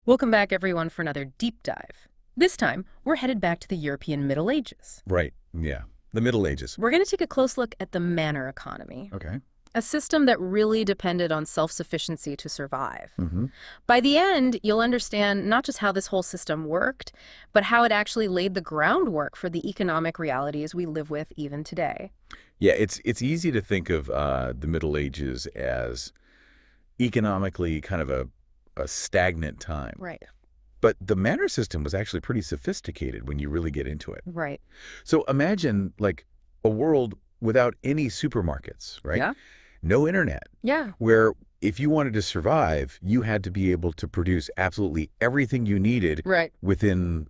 Welcome back, everyone, for another deep dive. This time, we're headed back to the European Middle Ages. Right. Yeah. The Middle Ages. We're going to take a close look at the manor economy, Okay. a system that really depended on self-sufficiency to survive. hmm By the end, you'll understand not just how this whole system worked, but how it actually laid the groundwork for the economic realities we live with even today. Yeah, it's easy to think of the Middle Ages as economically kind of a stagnant time. Right. But the manor system was actually pretty sophisticated when you really get into it. Right. So imagine like a world without any supermarkets, right? Yeah. No internet, Yeah. where if you wanted to survive, you had to be able to produce absolutely everything you needed Right. within,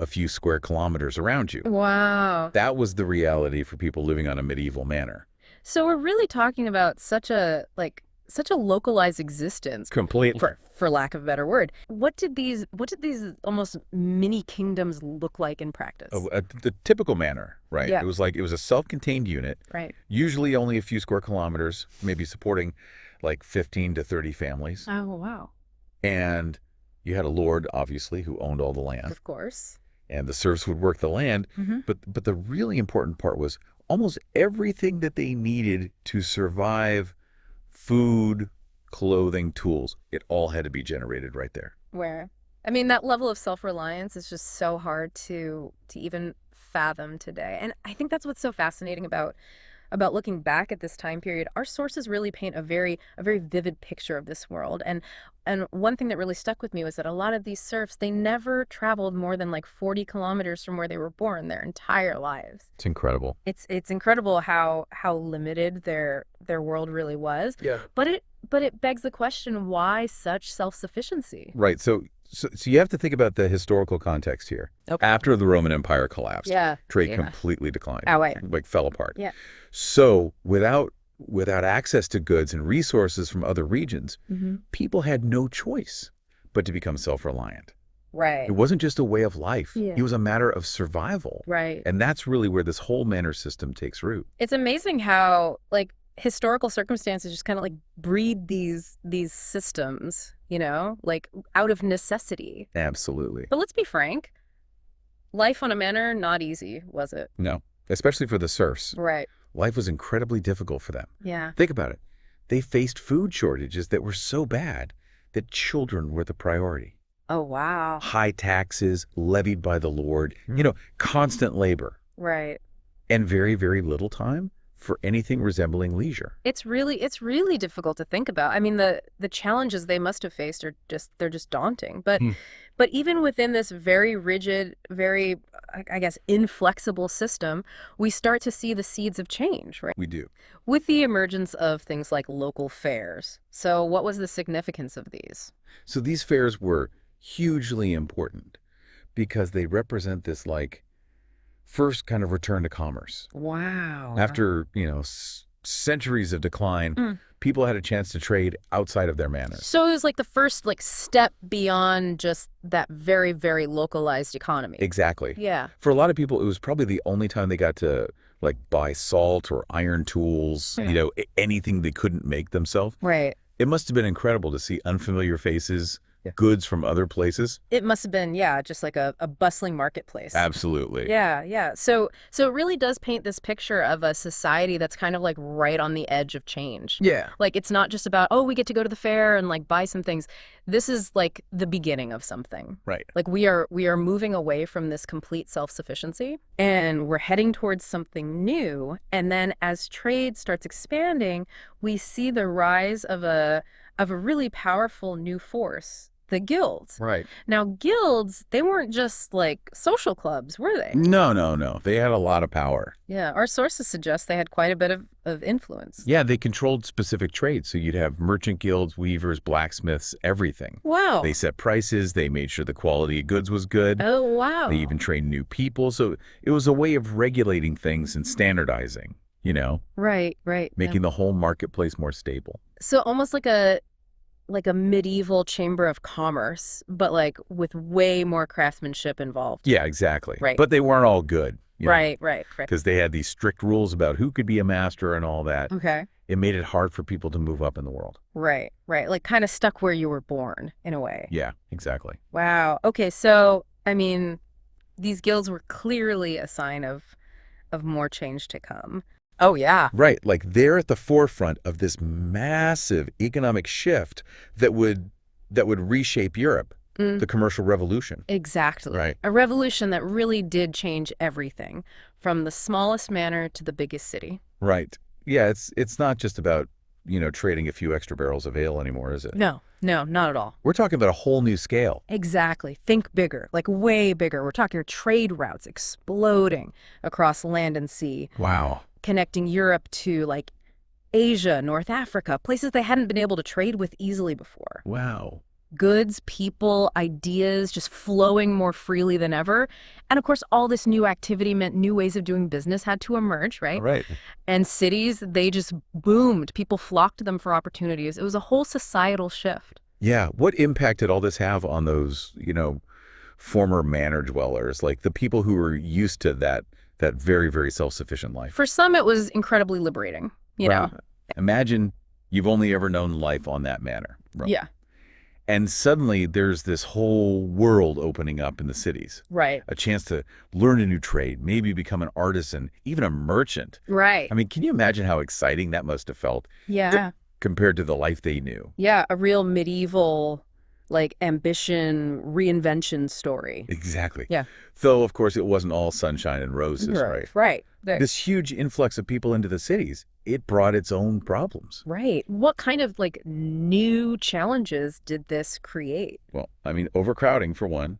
a few square kilometers around you. Wow. That was the reality for people living on a medieval manor. So we're really talking about such a localized existence, Completely. for lack of a better word. What did these almost mini kingdoms look like in practice? The typical manor, right? Yeah. It was a self-contained unit, Right. usually only a few square kilometers, maybe supporting like 15 to 30 families. Oh, wow. And you had a lord, obviously, who owned all the land, Of course. and the serfs would work the land. Hmm. But the really important part was almost everything that they needed to survive, food, clothing, tools, it all had to be generated right there. Where, I mean, that level of self-reliance is just so hard to even fathom today. And I think that's what's so fascinating about looking back at this time period. Our sources really paint a very vivid picture of this world. And one thing that really stuck with me was that a lot of these serfs, they never traveled more than like 40 kilometers from where they were born their entire lives. It's incredible. It's incredible how limited their world really was. Yeah. But it begs the question, why such self-sufficiency? Right. So you have to think about the historical context here. Okay. After the Roman Empire collapsed, Yeah. trade Yeah. completely declined, Oh, wait. like fell apart. Yeah. So without access to goods and resources from other regions, Mm-hmm. people had no choice but to become self-reliant. Right. It wasn't just a way of life. Yeah. It was a matter of survival. Right. And that's really where this whole manor system takes root. It's amazing how like historical circumstances just kind of like breed these systems, like out of necessity. Absolutely. But let's be frank, life on a manor, not easy, was it? No, especially for the serfs. Right. Life was incredibly difficult for them. Yeah. Think about it. They faced food shortages that were so bad that children were the priority. Oh, wow. High taxes levied by the Lord, constant labor, Right. and very, very little time for anything resembling leisure. It's really difficult to think about. I mean, the challenges they must have faced they're just daunting. But Hmm. but even within this very rigid, very, I guess, inflexible system, we start to see the seeds of change, right? We do. With the emergence of things like local fairs. So what was the significance of these? So these fairs were hugely important because they represent this like first kind of return to commerce. Wow. After, centuries of decline, Mm. people had a chance to trade outside of their manors. So it was like the first like step beyond just that very, very localized economy. Exactly. Yeah. For a lot of people, it was probably the only time they got to like buy salt or iron tools, Yeah. anything they couldn't make themselves. Right. It must have been incredible to see unfamiliar faces, Yeah. goods from other places. It must have been, yeah, just like a bustling marketplace. Absolutely. Yeah, yeah. So it really does paint this picture of a society that's kind of like right on the edge of change. Yeah. Like it's not just about, oh, we get to go to the fair and like buy some things. This is like the beginning of something. Right. Like we are moving away from this complete self-sufficiency and we're heading towards something new. And then as trade starts expanding, we see the rise of a really powerful new force, the guilds. Right. Now, guilds, they weren't just like social clubs, were they? No. They had a lot of power. Yeah, our sources suggest they had quite a bit of influence. Yeah, they controlled specific trades. So you'd have merchant guilds, weavers, blacksmiths, everything. Wow. They set prices. They made sure the quality of goods was good. Oh, wow. They even trained new people. So it was a way of regulating things and standardizing, Right. Yeah. making the whole marketplace more stable. So almost like a medieval chamber of commerce, but like with way more craftsmanship involved. Yeah, exactly. Right. But they weren't all good. Right, right, right. because they had these strict rules about who could be a master and all that. Okay. It made it hard for people to move up in the world. Right, right. Like kind of stuck where you were born in a way. Yeah, exactly. Wow. Okay, so I mean, these guilds were clearly a sign of more change to come. Oh yeah. Right, like they're at the forefront of this massive economic shift that would reshape Europe, Mm, the commercial revolution. exactly. Right. A revolution that really did change everything, from the smallest manor to the biggest city. Right. Yeah, it's not just about, trading a few extra barrels of ale anymore, is it? No, no, not at all. We're talking about a whole new scale. Exactly. Think bigger, like way bigger. We're talking trade routes exploding across land and sea, Wow. connecting Europe to like Asia, North Africa, places they hadn't been able to trade with easily before. Wow. Goods, people, ideas just flowing more freely than ever. And of course, all this new activity meant new ways of doing business had to emerge, All right? right. And cities, they just boomed. People flocked to them for opportunities. It was a whole societal shift. Yeah. What impact did all this have on those, former manor dwellers, like the people who were used to that very, very self-sufficient life? For some, it was incredibly liberating, you Right. know? Imagine you've only ever known life on that manor. Right. Yeah, And suddenly there's this whole world opening up in the cities. right. A chance to learn a new trade, maybe become an artisan, even a merchant. Right. I mean, can you imagine how exciting that must have felt Yeah. compared to the life they knew? Yeah, a real medieval, like, ambition, reinvention story. Exactly. Yeah. Though, of course, it wasn't all sunshine and roses, right? Right. Right. This huge influx of people into the cities, it brought its own problems. Right. What kind of like new challenges did this create? Well, I mean, overcrowding for one,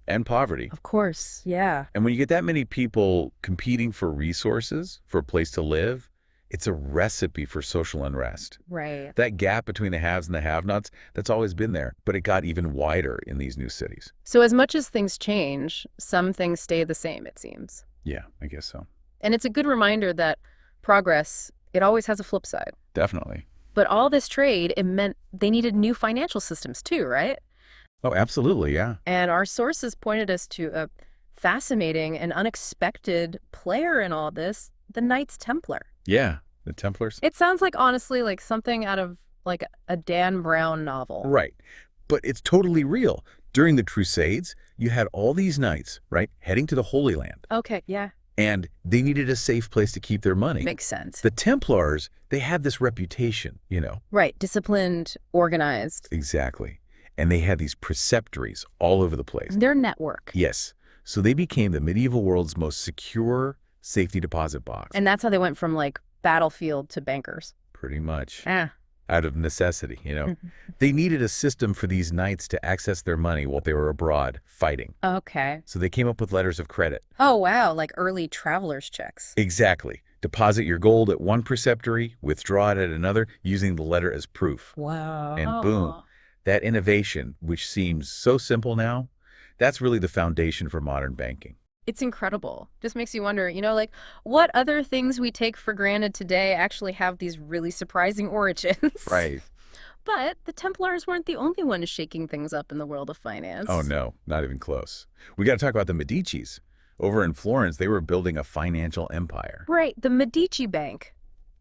and poverty. Of course. Yeah. And when you get that many people competing for resources, for a place to live, it's a recipe for social unrest. Right. That gap between the haves and the have-nots, that's always been there, but it got even wider in these new cities. So as much as things change, some things stay the same, it seems. Yeah, I guess so. And it's a good reminder that progress, it always has a flip side. Definitely. But all this trade, it meant they needed new financial systems too, right? Oh, absolutely, yeah. And our sources pointed us to a fascinating and unexpected player in all this, the Knights Templar. Yeah, the Templars. It sounds like, honestly, like something out of like a Dan Brown novel. Right. But it's totally real. During the Crusades, you had all these knights, right, heading to the Holy Land, Okay, yeah, and they needed a safe place to keep their money. makes sense. The Templars, they had this reputation. Right, disciplined, organized. Exactly. And they had these preceptories all over the place. Their network. Yes. So they became the medieval world's most secure safety deposit box. And that's how they went from like battlefield to bankers. Pretty much. Ah. Out of necessity. Mhm. They needed a system for these knights to access their money while they were abroad fighting. Okay. So they came up with letters of credit. Oh, wow, like early traveler's checks. Exactly. Deposit your gold at one preceptory, withdraw it at another, using the letter as proof. Wow. And boom, that innovation, which seems so simple now, that's really the foundation for modern banking. It's incredible. Just makes you wonder, like what other things we take for granted today actually have these really surprising origins. Right. But the Templars weren't the only ones shaking things up in the world of finance. Oh, no, not even close. We got to talk about the Medicis. Over in Florence, they were building a financial empire. Right, the Medici Bank.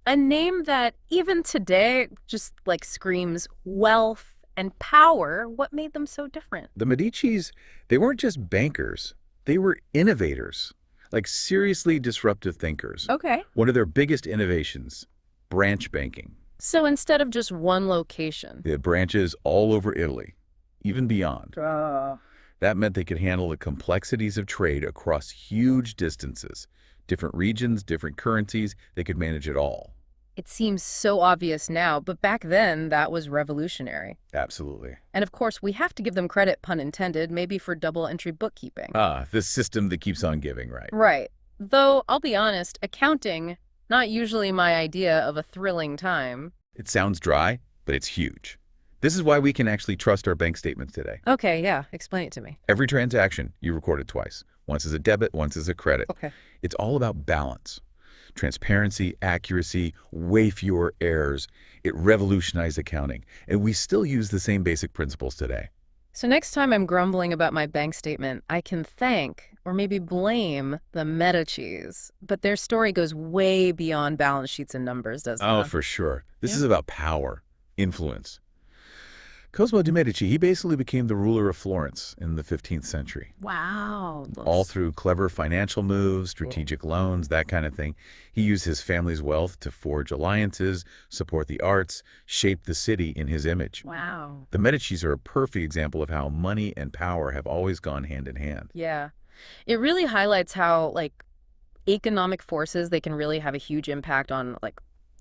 A name that even today just like screams wealth and power. What made them so different? The Medicis, they weren't just bankers. They were innovators, like seriously disruptive thinkers. Okay. One of their biggest innovations, branch banking. So instead of just one location. They had branches all over Italy, even beyond. Uh, That meant they could handle the complexities of trade across huge distances. Different regions, different currencies, they could manage it all. It seems so obvious now, but back then that was revolutionary. Absolutely. And of course, we have to give them credit, pun intended, maybe for double entry bookkeeping. Ah, the system that keeps on giving, right? Right. Though, I'll be honest, accounting, not usually my idea of a thrilling time. It sounds dry, but it's huge. This is why we can actually trust our bank statements today. Okay, yeah, explain it to me. Every transaction, you record it twice. Once as a debit, once as a credit. Okay. It's all about balance. Transparency, accuracy, way fewer errors. It revolutionized accounting, and we still use the same basic principles today. So next time I'm grumbling about my bank statement, I can thank or maybe blame the Medicis. But their story goes way beyond balance sheets and numbers, doesn't Oh, it? for sure. This Yeah. is about power, influence. Cosimo de' Medici, he basically became the ruler of Florence in the 15th century, Wow. all through clever financial moves, strategic loans, that kind of thing. He used his family's wealth to forge alliances, support the arts, shape the city in his image. Wow. The Medicis are a perfect example of how money and power have always gone hand in hand. Yeah. It really highlights how, like, economic forces, they can really have a huge impact on, like,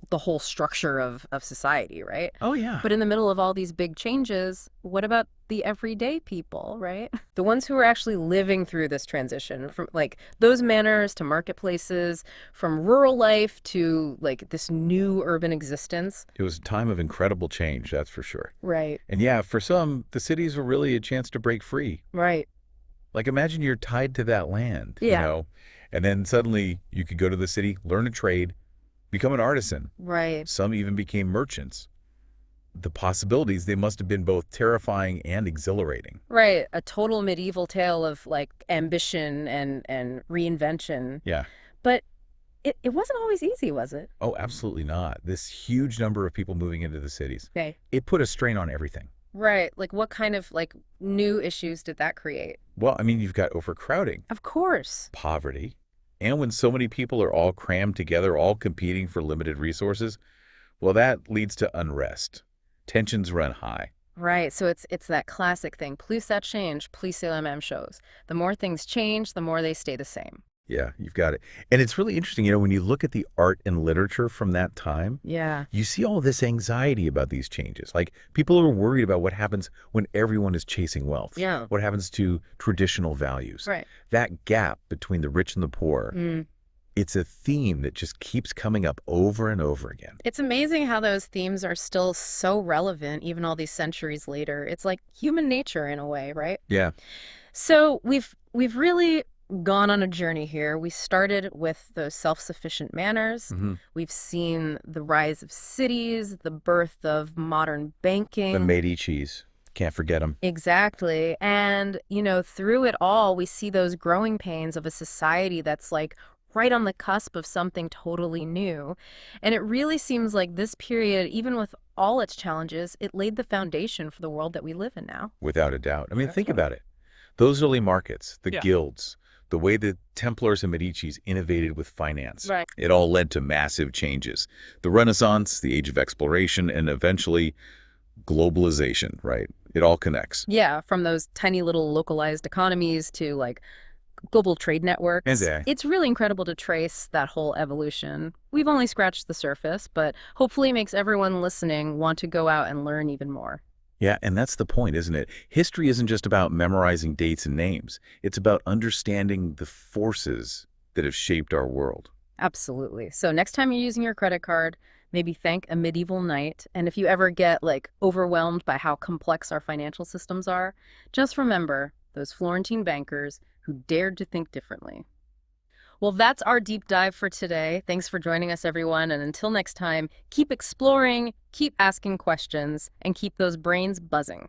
the whole structure of society, right? Oh, yeah. But in the middle of all these big changes, what about the everyday people, right? The ones who are actually living through this transition from like those manors to marketplaces, from rural life to like this new urban existence. It was a time of incredible change, that's for sure. Right. And yeah, for some, the cities were really a chance to break free. Right. Like imagine you're tied to that land, Yeah. and then suddenly you could go to the city, learn a trade, become an artisan. Right. Some even became merchants. The possibilities, they must have been both terrifying and exhilarating. Right. A total medieval tale of like ambition and reinvention. Yeah. But it wasn't always easy, was it? Oh, absolutely not. This huge number of people moving into the cities, Okay. it put a strain on everything. Right. Like what kind of like new issues did that create? Well, I mean, you've got overcrowding, Of course. poverty, and when so many people are all crammed together, all competing for limited resources, well, that leads to unrest. Tensions run high. Right. So it's that classic thing. Plus that change, plus c'est la même chose. The more things change, the more they stay the same. Yeah, you've got it. And it's really interesting, when you look at the art and literature from that time, Yeah. you see all this anxiety about these changes. Like people are worried about what happens when everyone is chasing wealth. Yeah. What happens to traditional values? Right. That gap between the rich and the poor, Mm. it's a theme that just keeps coming up over and over again. It's amazing how those themes are still so relevant even all these centuries later. It's like human nature in a way, right? Yeah. So we've really gone on a journey here. We started with those self-sufficient manors. Hmm. We've seen the rise of cities, the birth of modern banking. The Medicis. Can't forget them. Exactly. And, through it all, we see those growing pains of a society that's like right on the cusp of something totally new. And it really seems like this period, even with all its challenges, it laid the foundation for the world that we live in now. Without a doubt. I mean, That's think right. about it. Those early markets, the Yeah. guilds, the way the Templars and Medicis innovated with finance, Right. it all led to massive changes. The Renaissance, the age of exploration, and eventually globalization, right? It all connects. Yeah, from those tiny little localized economies to like global trade networks. Exactly. It's really incredible to trace that whole evolution. We've only scratched the surface, but hopefully it makes everyone listening want to go out and learn even more. Yeah, and that's the point, isn't it? History isn't just about memorizing dates and names. It's about understanding the forces that have shaped our world. Absolutely. So next time you're using your credit card, maybe thank a medieval knight. And if you ever get like overwhelmed by how complex our financial systems are, just remember those Florentine bankers who dared to think differently. Well, that's our deep dive for today. Thanks for joining us, everyone. And until next time, keep exploring, keep asking questions, and keep those brains buzzing.